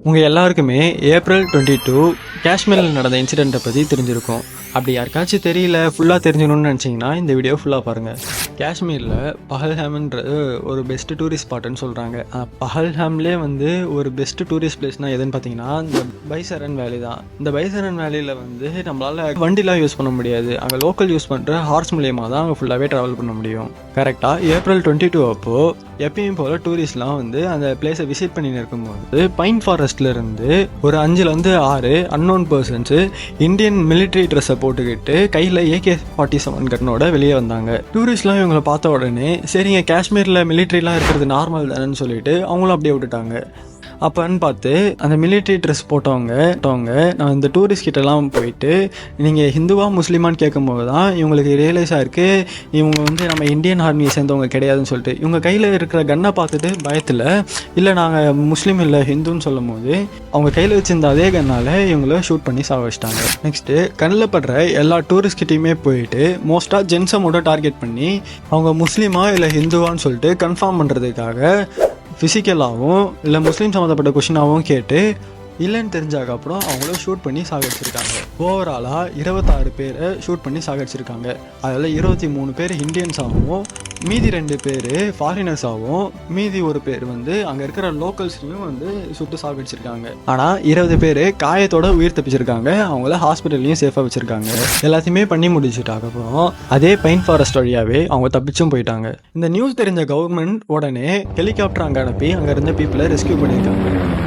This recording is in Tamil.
உங்கள் எல்லாருக்குமே ஏப்ரல் 22 காஷ்மீரில் நடந்த இன்சிடெண்ட்டை பற்றி தெரிஞ்சிருக்கும். அப்படி யாருக்காச்சும் தெரியல, ஃபுல்லாக தெரிஞ்சுக்கணும்னு நினச்சிங்கன்னா இந்த வீடியோ ஃபுல்லாக பாருங்கள். காஷ்மீரில் பஹல்ஹாம்ன்றது ஒரு பெஸ்ட்டு டூரிஸ்ட் ஸ்பாட்டுன்னு சொல்கிறாங்க. பஹல்ஹாம்லேயே ஒரு பெஸ்ட்டு டூரிஸ்ட் பிளேஸ்னால் எதுன்னு பார்த்தீங்கன்னா இந்த பைசரன் வேலி தான். இந்த பைசரன் வேலியில் நம்மளால் வண்டிலாம் யூஸ் பண்ண முடியாது. அங்கே லோக்கல் யூஸ் பண்ணுற ஹார்ஸ் மூலியமாக தான் அங்கே ஃபுல்லாகவே ட்ராவல் பண்ண முடியும். கரெக்டாக ஏப்ரல் 22 அப்போது எப்பயும் போல் டூரிஸ்ட்லாம் அந்த பிளேஸை விசிட் பண்ணின்னு இருக்கும்போது பைன் ஃபாரஸ்ட்லேருந்து ஒரு 5-6 அன்னோன் பர்சன்ஸு இந்தியன் மிலிட்ரி ட்ரெஸ்ஸை போட்டுக்கிட்டு கையில் AK-47 கன்னோட வெளியே வந்தாங்க. டூரிஸ்ட்லாம் இவங்களை பார்த்த உடனே சரிங்க, காஷ்மீரில் மிலிட்ரிலாம் இருக்கிறது நார்மல் தானேன்னு சொல்லிட்டு அவங்களும் அப்படியே விட்டுட்டாங்க. அப்போன்னு பார்த்து அந்த மிலிட்ரி ட்ரெஸ் போட்டவங்க நான் இந்த டூரிஸ்ட் கிட்டலாம் போயிட்டு நீங்கள் ஹிந்துவா முஸ்லீமான்னு கேட்கும்போது தான் இவங்களுக்கு ரியலைஸ் ஆகிருக்கு இவங்க நம்ம இந்தியன் ஆர்மியை சேர்ந்தவங்க கிடையாதுன்னு சொல்லிட்டு. இவங்க கையில் இருக்கிற கன்னை பார்த்துட்டு பயத்தில் இல்லை நாங்கள் முஸ்லீம் இல்லை ஹிந்துன்னு சொல்லும் போது அவங்க கையில் வச்சிருந்த அதே கன்னால் இவங்கள ஷூட் பண்ணி சாக வச்சிட்டாங்க. நெக்ஸ்ட்டு கண்ணில் படுற எல்லா டூரிஸ்ட் கிட்டையுமே போயிட்டு மோஸ்ட்டாக ஜென்ஸை மட்டும் டார்கெட் பண்ணி அவங்க முஸ்லீமா இல்லை ஹிந்துவான்னு சொல்லிட்டு கன்ஃபார்ம் பண்ணுறதுக்காக ஃபிசிக்கலாகவும் இல்லை முஸ்லீம் சம்மந்தப்பட்ட கொஷினாகவும் கேட்டு இல்லைன்னு தெரிஞ்சாக்கப்புறம் அவங்கள ஷூட் பண்ணி சாகடிச்சிருக்காங்க. ஓவராலாக 26 பேரை ஷூட் பண்ணி சாகடிச்சிருக்காங்க. அதில் 23 பேர் இந்தியன்ஸாகவும் மீதி 2 பேர் ஃபாரினர்ஸாகவும் மீதி ஒரு பேர் அங்கே இருக்கிற லோக்கல்ஸ்லையும் சுட்டு சாகடிச்சிருக்காங்க. ஆனால் 20 பேர் காயத்தோட உயிர் தப்பிச்சிருக்காங்க. அவங்கள ஹாஸ்பிட்டல்லையும் சேஃபாக வச்சுருக்காங்க. எல்லாத்தையுமே பண்ணி முடிச்சுட்டாக்கப்புறம் அதே பைன் ஃபாரஸ்ட் வழியாகவே அவங்க தப்பிச்சும் போயிட்டாங்க. இந்த நியூஸ் தெரிஞ்ச கவர்மெண்ட் உடனே ஹெலிகாப்டர் அங்கே அனுப்பி அங்கே இருந்த பீப்புளை ரெஸ்கியூ பண்ணியிருக்காங்க.